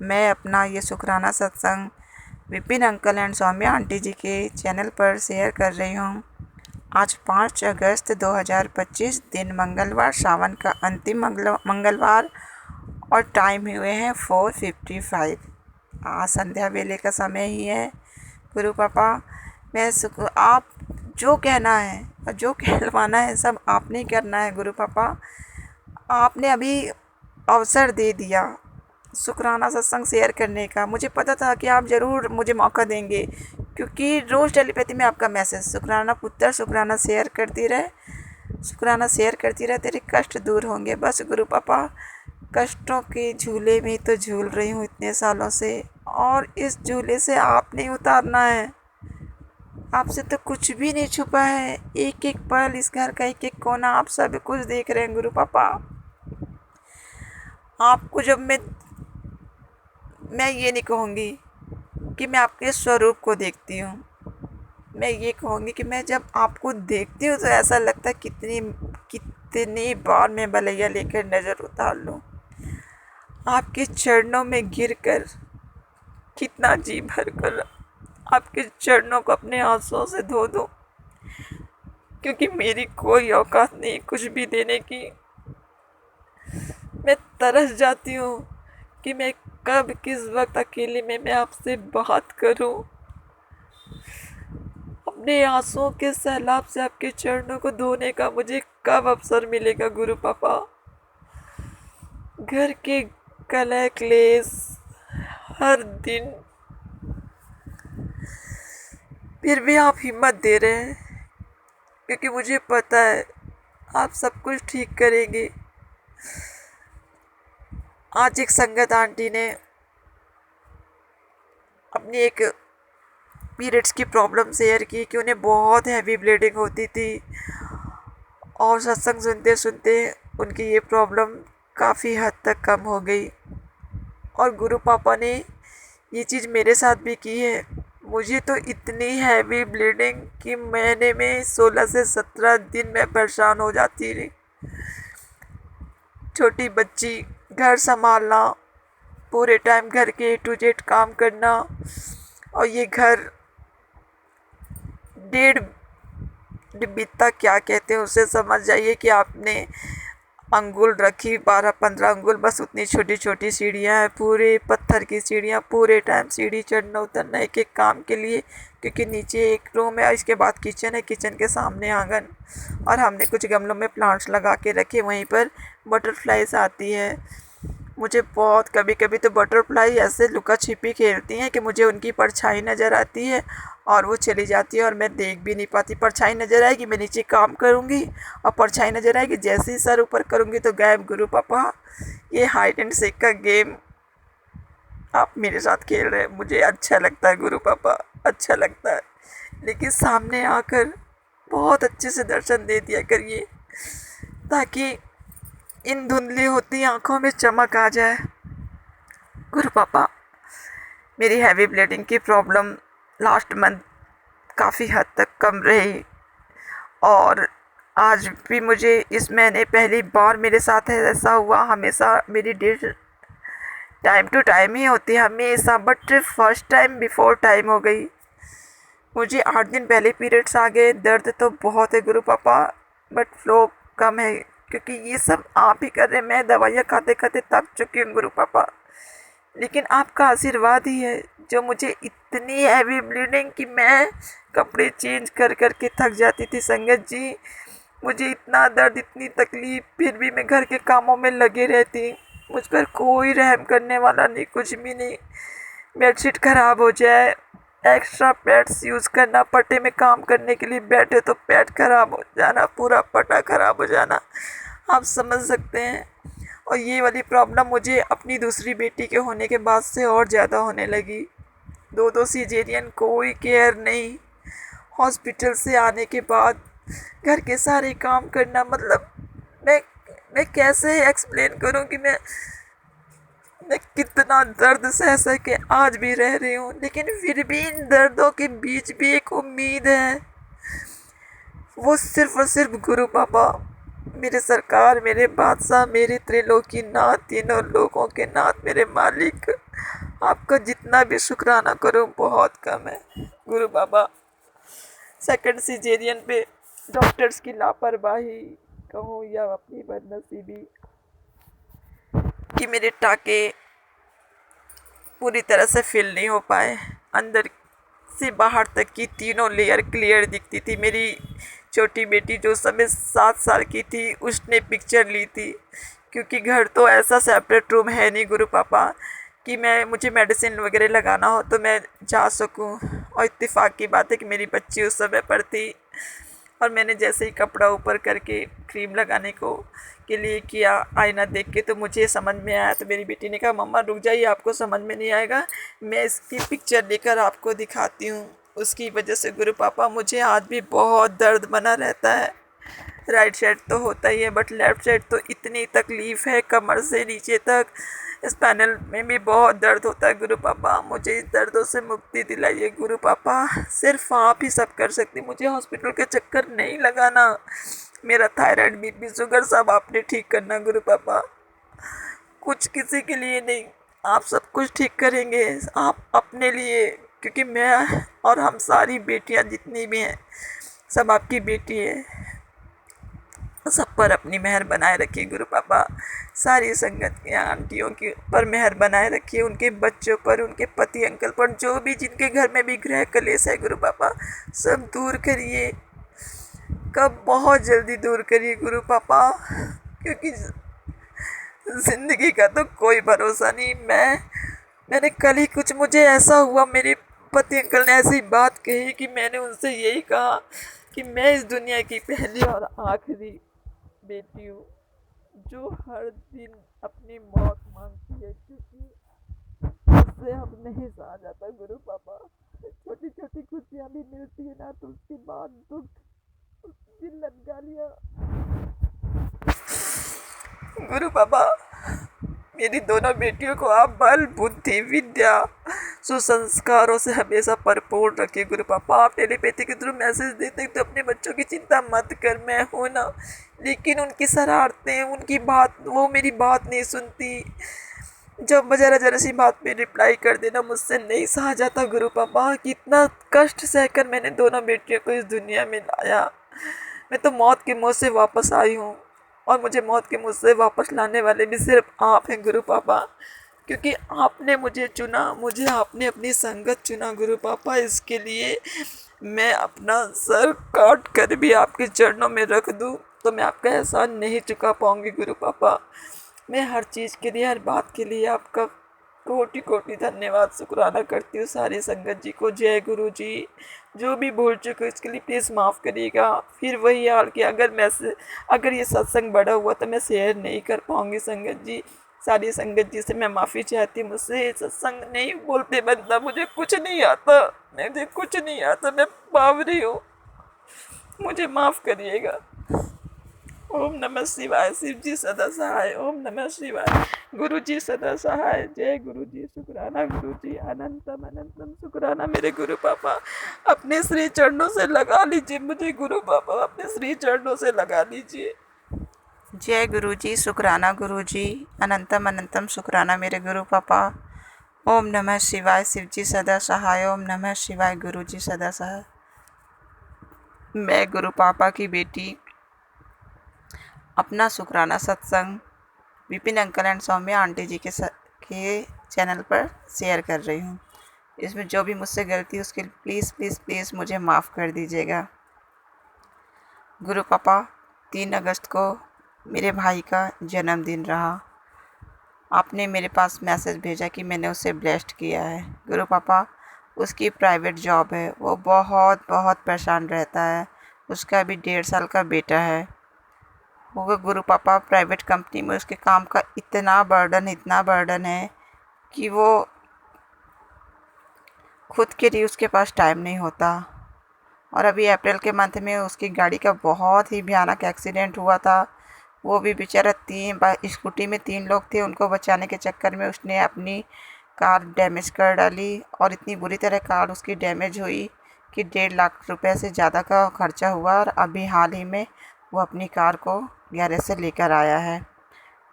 मैं अपना ये शुक्राना सत्संग Vipin uncle and Saumya aunty ji के चैनल पर शेयर कर रही हूँ। आज 5 अगस्त 2025 दिन मंगलवार, सावन का अंतिम मंगलवार, और टाइम हुए हैं 4:55। आज संध्या वेले का समय ही है। गुरु पापा, मैं आप जो कहना है और जो कहलवाना है सब आपने करना है। गुरु पापा, आपने अभी अवसर दे दिया शुक्राना सत्संग शेयर करने का। मुझे पता था कि आप ज़रूर मुझे मौका देंगे, क्योंकि रोज़ टेलीपैथी में आपका मैसेज, शुक्राना पुत्र, शुक्राना शेयर करती रहे, शुक्राना शेयर करती रहे, तेरे कष्ट दूर होंगे। बस गुरु पापा, कष्टों के झूले में तो झूल रही हूँ इतने सालों से, और इस झूले से आपने उतारना है। आपसे तो कुछ भी नहीं छुपा है। एक एक पल, इस घर का एक एक कोना, आप सब कुछ देख रहे हैं गुरु पापा। आपको जब मैं ये नहीं कहूँगी कि मैं आपके स्वरूप को देखती हूँ, मैं ये कहूँगी कि मैं जब आपको देखती हूँ तो ऐसा लगता है कितनी बार मैं बलैया लेकर नज़र उतार लूँ। आपके चरणों में गिरकर कितना जी भर कर आपके चरणों को अपने आंसुओं से धो दूँ, क्योंकि मेरी कोई औकात नहीं कुछ भी देने की। मैं तरस जाती हूँ कि मैं कब किस वक्त अकेले में मैं आपसे बात करूँ, अपने आंसुओं के सैलाब से आपके चरणों को धोने का मुझे कब अवसर मिलेगा गुरु पापा। घर के कलह क्लेश हर दिन, फिर भी आप हिम्मत दे रहे हैं, क्योंकि मुझे पता है आप सब कुछ ठीक करेंगे। आज एक संगत आंटी ने अपनी एक पीरियड्स की प्रॉब्लम शेयर की कि उन्हें बहुत हैवी ब्लीडिंग होती थी, और सत्संग सुनते सुनते उनकी ये प्रॉब्लम काफ़ी हद तक कम हो गई। और गुरु पापा ने ये चीज़ मेरे साथ भी की है। मुझे तो इतनी हैवी ब्लीडिंग कि महीने में 16 से 17 दिन में परेशान हो जाती रही। छोटी बच्ची, घर संभालना, पूरे टाइम घर के A to Z काम करना, और ये घर 1.5 बित्ता क्या कहते हैं उसे समझ जाइए कि आपने अंगुल रखी 12-15 अंगुल, बस उतनी छोटी छोटी सीढ़ियाँ हैं, पूरे पत्थर की सीढ़ियाँ, पूरे टाइम सीढ़ी चढ़ना उतरना एक एक काम के लिए, क्योंकि नीचे एक रूम है, इसके बाद किचन है, किचन के सामने आंगन, और हमने कुछ गमलों में प्लांट्स लगा के रखे, वहीं पर बटरफ्लाइज आती है। मुझे बहुत कभी कभी तो बटरफ्लाई ऐसे लुका छिपी खेलती हैं कि मुझे उनकी परछाई नज़र आती है और वो चली जाती है और मैं देख भी नहीं पाती। परछाई नज़र आएगी, मैं नीचे काम करूँगी और परछाई नज़र आएगी, जैसे ही सर ऊपर करूँगी तो गायब। गुरु पापा, ये हाइड एंड सीक का गेम आप मेरे साथ खेल रहे हैं, मुझे अच्छा लगता है गुरु पापा, अच्छा लगता है, लेकिन सामने आकर बहुत अच्छे से दर्शन दे दिया करिए, ताकि इन धुंधली होती आँखों में चमक आ जाए। गुरु पापा, मेरी हैवी ब्लीडिंग की प्रॉब्लम लास्ट मंथ काफ़ी हद तक कम रही, और आज भी मुझे इस महीने पहली बार मेरे साथ ऐसा हुआ। हमेशा मेरी डेट टाइम टू टाइम ही होती है हमेशा, but first time before time हो गई। मुझे 8 दिन पहले पीरियड्स आ गए। दर्द तो बहुत है गुरु पापा, बट फ्लो कम है, क्योंकि ये सब आप ही कर रहे हैं। मैं दवाइयाँ खाते खाते थक चुकी हूँ गुरु पापा, लेकिन आपका आशीर्वाद ही है जो मुझे इतनी हैवी ब्लीडिंग कि मैं कपड़े चेंज कर कर के थक जाती थी। संगत जी, मुझे इतना दर्द, इतनी तकलीफ़, फिर भी मैं घर के कामों में लगे रहती। मुझ पर कोई रहम करने वाला नहीं, कुछ भी नहीं। बेडशीट ख़राब हो जाए, एक्स्ट्रा पैड्स यूज़ करना, पट्टे में काम करने के लिए बैठे तो पैड ख़राब हो जाना, पूरा पट्टा ख़राब हो जाना, आप समझ सकते हैं। और ये वाली प्रॉब्लम मुझे अपनी दूसरी बेटी के होने के बाद से और ज़्यादा होने लगी। 2 सीजेरियन, कोई केयर नहीं। हॉस्पिटल से आने के बाद घर के सारे काम करना, मतलब मैं कैसे एक्सप्लेन करूं कि मैं कितना दर्द सह सह के आज भी रह रही हूँ, लेकिन फिर भी इन दर्दों के बीच भी एक उम्मीद है, वो सिर्फ और सिर्फ गुरु पापा, मेरे सरकार, मेरे बादशाह, मेरे त्रिलोकी नाथ, तीनों लोगों के नाथ, मेरे मालिक, आपका जितना भी शुक्राना करूं बहुत कम है गुरु बाबा। सेकंड सीजेरियन पे डॉक्टर्स की लापरवाही कहूँ या अपनी बदनसीबी कि मेरे टाके पूरी तरह से फिल नहीं हो पाए, अंदर से बाहर तक की तीनों लेयर क्लियर दिखती थी। मेरी छोटी बेटी जो समय 7 साल की थी, उसने पिक्चर ली थी, क्योंकि घर तो ऐसा सेपरेट रूम है नहीं गुरु पापा कि मुझे मेडिसिन वगैरह लगाना हो तो मैं जा सकूं। और इत्तेफाक की बात है कि मेरी बच्ची उस समय पर थी, और मैंने जैसे ही कपड़ा ऊपर करके क्रीम लगाने के लिए किया, आईना देख के तो मुझे समझ में आया। तो मेरी बेटी ने कहा, मम्मा रुक जाइए, आपको समझ में नहीं आएगा, मैं इसकी पिक्चर लेकर आपको दिखाती हूँ। उसकी वजह से गुरु पापा मुझे आज भी बहुत दर्द बना रहता है। राइट साइड तो होता ही है, बट लेफ़्ट साइड तो इतनी तकलीफ़ है, कमर से नीचे तक स्पाइनल में भी बहुत दर्द होता है गुरु पापा। मुझे इस दर्दों से मुक्ति दिलाइए गुरु पापा, सिर्फ आप ही सब कर सकती। मुझे हॉस्पिटल के चक्कर नहीं लगाना, मेरा थायराइड, बीपी, शुगर सब आपने ठीक करना गुरु पापा, कुछ किसी के लिए नहीं, आप सब कुछ ठीक करेंगे, आप अपने लिए, क्योंकि मैं और हम सारी बेटियां जितनी भी हैं सब आपकी बेटी है। सब पर अपनी मेहर बनाए रखिए गुरु पापा। सारी संगत के आंटियों के पर मेहर बनाए रखिए, उनके बच्चों पर, उनके पति अंकल पर, जो भी जिनके घर में भी गृह कलेश है गुरु पापा, सब दूर करिए, कब बहुत जल्दी दूर करिए गुरु पापा, क्योंकि ज़िंदगी का तो कोई भरोसा नहीं। मैंने कल ही कुछ, मुझे ऐसा हुआ, मेरे पति अंकल ने ऐसी बात कही कि मैंने उनसे यही कहा कि मैं इस दुनिया की पहली और आखिरी बेटी हूँ जो हर दिन अपनी मौत मांगती है, क्योंकि उससे अब नहीं सहा जाता गुरु पापा। छोटी छोटी खुशियाँ भी मिलती है ना, तो उसके बाद दुख, जिल्लत, गालियाँ। गुरु पापा, मेरी दोनों बेटियों को आप बल, बुद्धि, विद्या, सुसंस्कारों से हमेशा भरपूर रखिए गुरु पापा। आप टेलीपैथी के थ्रू मैसेज देते हैं तो अपने बच्चों की चिंता मत कर, मैं हूँ ना, लेकिन उनकी शरारतें, उनकी बात, वो मेरी बात नहीं सुनती। जब जरा जरा सी बात पे रिप्लाई कर देना मुझसे नहीं सहा जाता गुरु पापा। कितना कष्ट सहकर मैंने दोनों बेटियों को इस दुनिया में लाया। मैं तो मौत के मुँह से वापस आई हूँ, और मुझे मौत के मुँह से वापस लाने वाले भी सिर्फ आप हैं गुरु पापा, क्योंकि आपने मुझे चुना, मुझे आपने अपनी संगत चुना गुरु पापा। इसके लिए मैं अपना सर काट कर भी आपके चरणों में रख दूँ तो मैं आपका एहसान नहीं चुका पाऊँगी गुरु पापा। मैं हर चीज़ के लिए, हर बात के लिए आपका कोटि कोटि धन्यवाद, शुक्राना करती हूँ सारी संगत जी को। जय गुरु जी। जो भी भूल चुके इसके लिए प्लीज़ माफ़ करिएगा। फिर वही हाल कि अगर ये सत्संग बड़ा हुआ तो मैं शेयर नहीं कर पाऊँगी संगत जी। सारी संगत जी से मैं माफ़ी चाहती हूँ। मुझसे सत्संग नहीं बोलते बनता, मुझे कुछ नहीं आता, मुझे कुछ नहीं आता, मैं बावरी हूँ, मुझे माफ़ करिएगा। ओम नमः शिवाय। शिव जी सदा सहाय। ओम नमः शिवाय। गुरु जी सदा सहाय। जय गुरु जी। शुक्राना गुरु जी, अनंतम अनंतम शुक्राना मेरे गुरु पापा। अपने श्री चरणों से लगा लीजिए मुझे गुरु पापा, अपने श्री चरणों से लगा लीजिए। जय गुरु जी। शुक्राना गुरु जी, अनंतम अनंतम शुक्राना मेरे गुरु पापा। ओम नमः शिवाय। शिव जी सदा सहाय। ओम नमः शिवाय। गुरु जी सदा सहाय। मैं गुरु पापा की बेटी अपना शुक्राना सत्संग Vipin uncle and Saumya aunty ji के चैनल पर शेयर कर रही हूँ। इसमें जो भी मुझसे गलती उसके लिए प्लीज़ प्लीज़ प्लीज़ मुझे माफ़ कर दीजिएगा गुरु पापा। 3 अगस्त को मेरे भाई का जन्मदिन रहा। आपने मेरे पास मैसेज भेजा कि मैंने उसे ब्लेस्ड किया है गुरु पापा। उसकी प्राइवेट जॉब है, वो बहुत बहुत परेशान रहता है। उसका भी 1.5 साल का बेटा है। होगा गुरु पापा, प्राइवेट कंपनी में उसके काम का इतना बर्डन है कि वो खुद के लिए उसके पास टाइम नहीं होता। और अभी अप्रैल के मंथ में उसकी गाड़ी का बहुत ही भयानक एक्सीडेंट हुआ था। वो भी बेचारा स्कूटी में 3 लोग थे, उनको बचाने के चक्कर में उसने अपनी कार डैमेज कर डाली, और इतनी बुरी तरह कार उसकी डैमेज हुई कि 1.5 लाख रुपए से ज़्यादा का खर्चा हुआ। और अभी हाल ही में वो अपनी कार को गैरेज से लेकर आया है।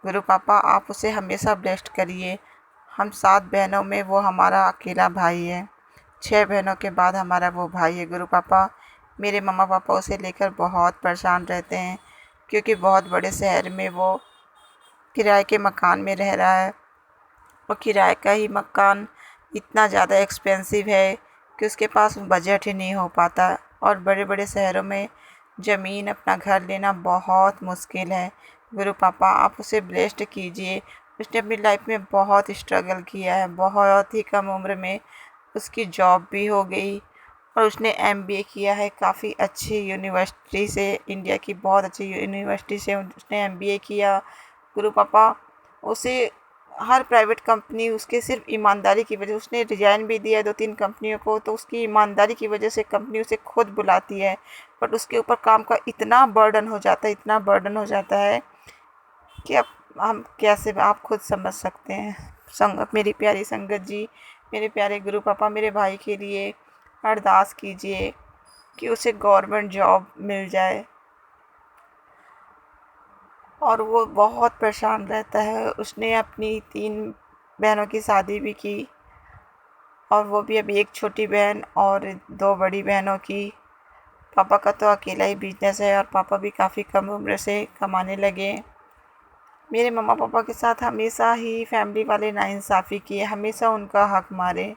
गुरु पापा, आप उसे हमेशा ब्लेस्ड करिए। हम 7 बहनों में वो हमारा अकेला भाई है। 6 बहनों के बाद हमारा वो भाई है गुरु पापा। मेरे मम्मा पापा उसे लेकर बहुत परेशान रहते हैं, क्योंकि बहुत बड़े शहर में वो किराए के मकान में रह रहा है। और किराए का ही मकान इतना ज़्यादा एक्सपेंसिव है कि उसके पास बजट ही नहीं हो पाता। और बड़े बड़े शहरों में ज़मीन, अपना घर लेना बहुत मुश्किल है। गुरु पापा, आप उसे ब्लेस्ड कीजिए। उसने अपनी लाइफ में बहुत स्ट्रगल किया है। बहुत ही कम उम्र में उसकी जॉब भी हो गई, और उसने एमबीए किया है काफ़ी अच्छी यूनिवर्सिटी से, इंडिया की बहुत अच्छी यूनिवर्सिटी से उसने एमबीए किया। गुरु पापा, उसे हर प्राइवेट कंपनी उसके सिर्फ ईमानदारी की वजह, उसने रिज़ाइन भी दिया 2-3 कंपनियों को, तो उसकी ईमानदारी की वजह से कंपनी उसे खुद बुलाती है। बट उसके ऊपर काम का इतना बर्डन हो जाता है कि अब हम कैसे, आप खुद समझ सकते हैं। मेरी प्यारी संगत जी, मेरे प्यारे गुरु पापा, मेरे भाई के लिए अरदास कीजिए कि उसे गवर्नमेंट जॉब मिल जाए। और वो बहुत परेशान रहता है। उसने अपनी 3 बहनों की शादी भी की, और वो भी अभी 1 छोटी बहन और 2 बड़ी बहनों की। पापा का तो अकेला ही बिजनेस है और पापा भी काफ़ी कम उम्र से कमाने लगे। मेरे मम्मा पापा के साथ हमेशा ही फैमिली वाले नाइंसाफ़ी किए, हमेशा उनका हक मारे,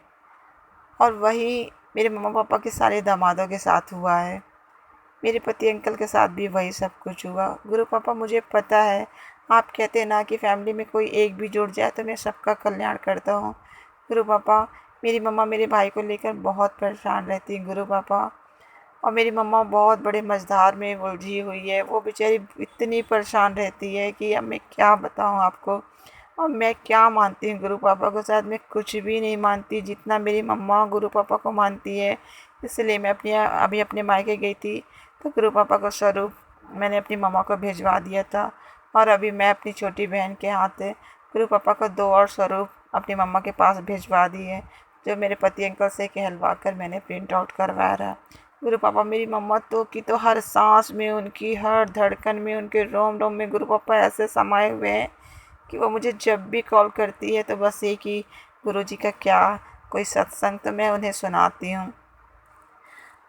और वही मेरे मम्मा पापा के सारे दामादों के साथ हुआ है। मेरे पति अंकल के साथ भी वही सब कुछ हुआ। गुरु पापा, मुझे पता है आप कहते हैं ना कि फैमिली में कोई एक भी जुड़ जाए तो मैं सबका कल्याण करता हूँ। गुरु पापा, मेरी मम्मा मेरे भाई को लेकर बहुत परेशान रहती हैं गुरु पापा, और मेरी मम्मा बहुत बड़े मझधार में उलझी हुई है। वो बेचारी इतनी परेशान रहती है कि अब मैं क्या बताऊँ आपको। और मैं क्या मानती हूँ गुरु पापा को, शायद मैं कुछ भी नहीं मानती जितना मेरी मम्मा गुरु पापा को मानती है। इसलिए मैं अभी अपने मायके गई थी तो गुरु पापा का स्वरूप मैंने अपनी मम्मा को भिजवा दिया था, और अभी मैं अपनी छोटी बहन के हाथ गुरु पापा का 2 और स्वरूप अपनी मम्मा के पास भिजवा दिए, जो मेरे पति अंकल से कहलवा कर मैंने प्रिंट आउट करवाया रहा। गुरु पापा, मेरी मम्मा तो हर सांस में, उनकी हर धड़कन में, उनके रोम रोम में गुरु पापा ऐसे समाये हुए हैं कि वो मुझे जब भी कॉल करती है तो बस ये कि गुरुजी का क्या कोई सत्संग तो मैं उन्हें सुनाती हूँ।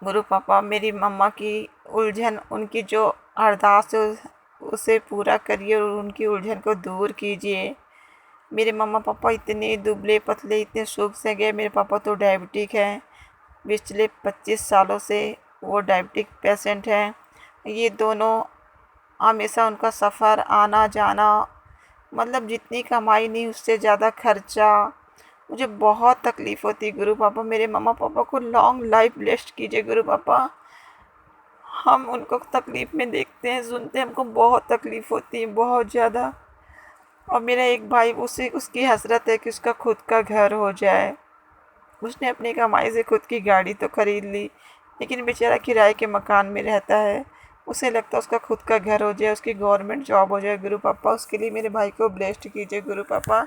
गुरु पापा, मेरी मम्मा की उलझन, उनकी जो अरदास है उसे पूरा करिए और उनकी उलझन को दूर कीजिए। मेरे मम्मा पापा इतने दुबले पतले, इतने सुख से गए। मेरे पापा तो डायबिटिक हैं, पिछले 25 सालों से वो डायबिटिक पेशेंट हैं। ये दोनों हमेशा उनका सफ़र आना जाना, मतलब जितनी कमाई नहीं उससे ज़्यादा खर्चा। मुझे बहुत तकलीफ़ होती है गुरु पापा। मेरे मम्मा पापा को लॉन्ग लाइफ ब्लेस्ड कीजिए गुरु पापा। हम उनको तकलीफ़ में देखते हैं, सुनते हैं, हमको बहुत तकलीफ़ होती है, बहुत ज़्यादा। और मेरा एक भाई, उसकी हसरत है कि उसका खुद का घर हो जाए। उसने अपनी कमाई से खुद की गाड़ी तो खरीद ली, लेकिन बेचारा किराए के मकान में रहता है। उसे लगता है उसका खुद का घर हो जाए, उसकी गवर्नमेंट जॉब हो जाए। गुरु पापा, उसके लिए मेरे भाई को ब्लेस्ड कीजिए गुरु पापा।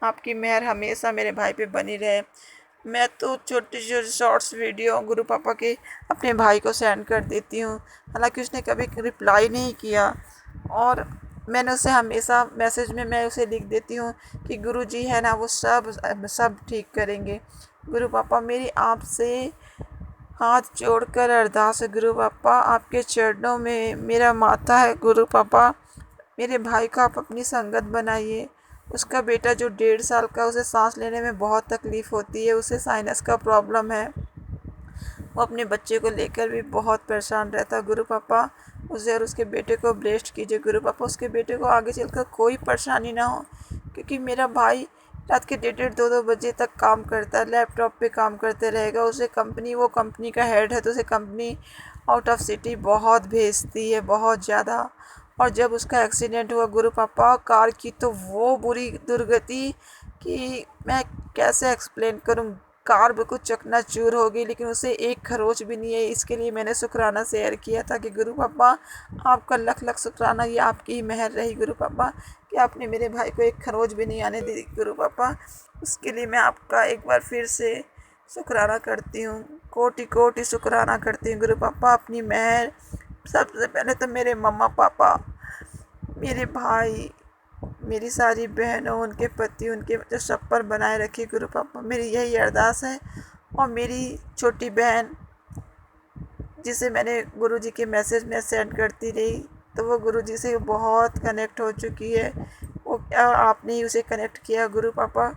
आपकी मेहर हमेशा मेरे भाई पे बनी रहे। मैं तो छोटे छोटे शॉर्ट्स वीडियो गुरु पापा के अपने भाई को सेंड कर देती हूँ, हालांकि उसने कभी रिप्लाई नहीं किया। और मैंने उसे हमेशा मैसेज में मैं उसे लिख देती हूँ कि गुरुजी है ना, वो सब ठीक करेंगे। गुरु पापा, मेरी आपसे हाथ जोड़कर अरदास है गुरु पापा, आपके चरणों में मेरा माथा है गुरु पापा। मेरे भाई को आप अपनी संगत बनाइए। उसका बेटा जो 1.5 साल का, उसे सांस लेने में बहुत तकलीफ़ होती है, उसे साइनस का प्रॉब्लम है। वो अपने बच्चे को लेकर भी बहुत परेशान रहता है गुरु पापा। उसे और उसके बेटे को ब्लेस्ड कीजिए गुरु पापा। उसके बेटे को आगे चलकर कोई परेशानी ना हो, क्योंकि मेरा भाई रात के 1:30 2-2 बजे तक काम करता है, लैपटॉप पे काम करते रहेगा। उसे वो कंपनी का हेड है, तो उसे कंपनी आउट ऑफ सिटी बहुत भेजती है, बहुत ज़्यादा। और जब उसका एक्सीडेंट हुआ गुरु पापा कार की, तो वो बुरी दुर्गति कि मैं कैसे एक्सप्लेन करूं। कार बिल्कुल चकनाचूर हो गई, लेकिन उसे एक खरोच भी नहीं है। इसके लिए मैंने शुक्राना शेयर किया था कि गुरु पापा, आपका लख लख शुक्राना, ये आपकी ही मेहर रही गुरु पापा कि आपने मेरे भाई को एक खरोच भी नहीं आने दी गुरु पापा। उसके लिए मैं आपका एक बार फिर से शुक्राना करती हूँ, कोटि कोटि शुक्राना करती हूँ गुरु पापा। अपनी मेहर, सबसे पहले तो मेरे मम्मा पापा, मेरे भाई, मेरी सारी बहनों, उनके पति, उनके जो सब पर बनाए रखिए गुरु पापा। मेरी यही अरदास है। और मेरी छोटी बहन, जिसे मैंने गुरुजी के मैसेज में सेंड करती रही, तो वो गुरुजी से बहुत कनेक्ट हो चुकी है। वो आपने ही उसे कनेक्ट किया गुरु पापा।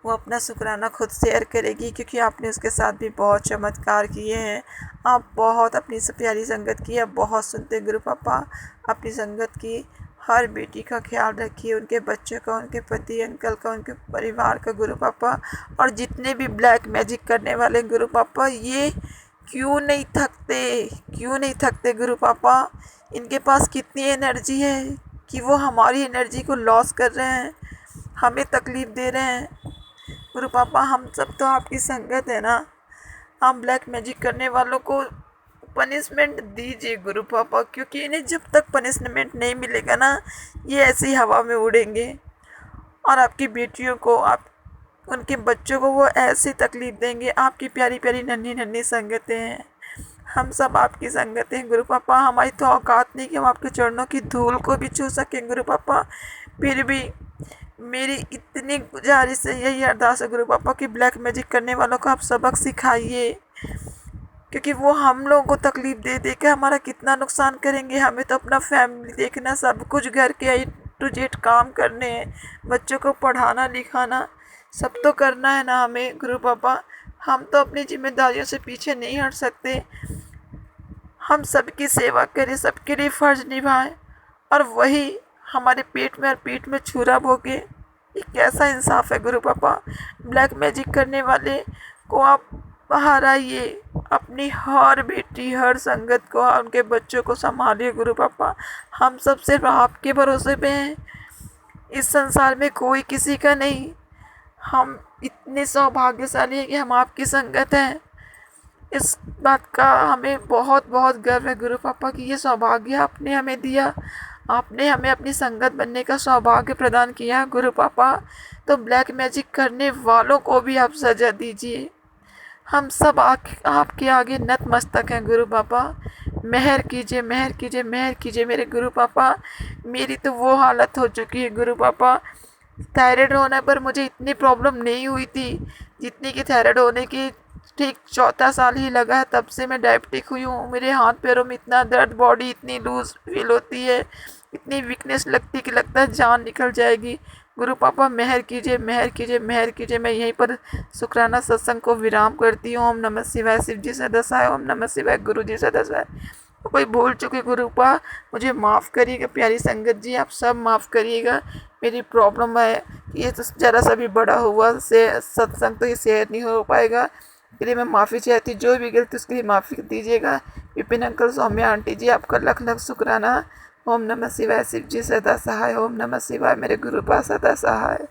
वो अपना शुक्राना खुद शेयर करेगी, क्योंकि आपने उसके साथ भी बहुत चमत्कार किए हैं। आप बहुत अपनी प्यारी संगत की, आप बहुत सुनते गुरु पापा। अपनी संगत की हर बेटी का ख्याल रखिए, उनके बच्चों का, उनके पति अंकल का, उनके परिवार का गुरु पापा। और जितने भी ब्लैक मैजिक करने वाले गुरु पापा, ये क्यों नहीं थकते गुरु पापा। इनके पास कितनी एनर्जी है कि वो हमारी एनर्जी को लॉस कर रहे हैं, हमें तकलीफ़ दे रहे हैं गुरु पापा। हम सब तो आपकी संगत है ना। आप ब्लैक मैजिक करने वालों को पनिशमेंट दीजिए गुरु पापा, क्योंकि इन्हें जब तक पनिशमेंट नहीं मिलेगा ना, ये ऐसी हवा में उड़ेंगे। और आपकी बेटियों को, आप उनके बच्चों को वो ऐसी तकलीफ़ देंगे। आपकी प्यारी प्यारी नन्ही नन्ही संगतें हैं, हम सब आपकी संगत हैं गुरु पापा। हमारी तो औकात नहीं कि हम आपके चरणों की धूल को भी छू सकें गुरु पापा। फिर भी मेरी इतनी गुजारिश है, यही अरदास है गुरु पापा कि ब्लैक मैजिक करने वालों को आप सबक सिखाइए। क्योंकि वो हम लोगों को तकलीफ दे दे के हमारा कितना नुकसान करेंगे। हमें तो अपना फैमिली देखना, सब कुछ घर के A to Z काम करने हैं, बच्चों को पढ़ाना लिखाना सब तो करना है ना हमें गुरु पापा। हम तो अपनी जिम्मेदारियों से पीछे नहीं हट सकते। हम सबकी सेवा करें, सबके लिए फ़र्ज निभाएं और वही हमारे पेट में और पीठ में छुरा भोगे। ये कैसा इंसाफ है गुरु पापा। ब्लैक मैजिक करने वाले को आप बाहर आइए, अपनी हर बेटी हर संगत को उनके बच्चों को संभालिए गुरु पापा। हम सब सिर्फ आपके भरोसे पे हैं, इस संसार में कोई किसी का नहीं। हम इतने सौभाग्यशाली हैं कि हम आपकी संगत हैं। इस बात का हमें बहुत बहुत गर्व है गुरु पापा कि ये सौभाग्य आपने हमें दिया। आपने हमें अपनी संगत बनने का सौभाग्य प्रदान किया गुरु पापा। तो ब्लैक मैजिक करने वालों को भी आप सजा दीजिए। हम सब आपके आगे नतमस्तक हैं गुरु पापा। मेहर कीजिए, मेहर कीजिए, मेहर कीजिए मेरे गुरु पापा। मेरी तो वो हालत हो चुकी है गुरु पापा, थायराइड होने पर मुझे इतनी प्रॉब्लम नहीं हुई थी जितनी कि थायराइड होने की ठीक 4था साल ही लगा है, तब से मैं डायबिटिक हुई हूँ। मेरे हाथ पैरों में इतना दर्द, बॉडी इतनी लूज फील होती है, इतनी वीकनेस लगती कि लगता है जान निकल जाएगी। गुरु पापा मेहर कीजिए, मेहर कीजिए, मेहर कीजिए। मैं यहीं पर शुक्राना सत्संग को विराम करती हूँ। ओम नमः शिवाय। शिव जी सदा सहाय। ओम नमः शिवाय। गुरु जी सदा सहाय। कोई भूल चुके गुरु पापा मुझे माफ़ करिएगा। प्यारी संगत जी आप सब माफ़ करिएगा। मेरी प्रॉब्लम है, ये तो ज़रा सा भी बड़ा हुआ से सत्संग तो ये शेयर नहीं हो पाएगा, इसके लिए मैं माफ़ी चाहती। जो भी गलती उसके लिए माफ़ी दीजिएगा। विपिन अंकल, सौम्या आंटी जी आपका लख लख शुक्राना। ओम नमः शिवाय। शिव जी सदा सहाय। ओम नमः शिवाय। मेरे गुरु पास सदा सहाय।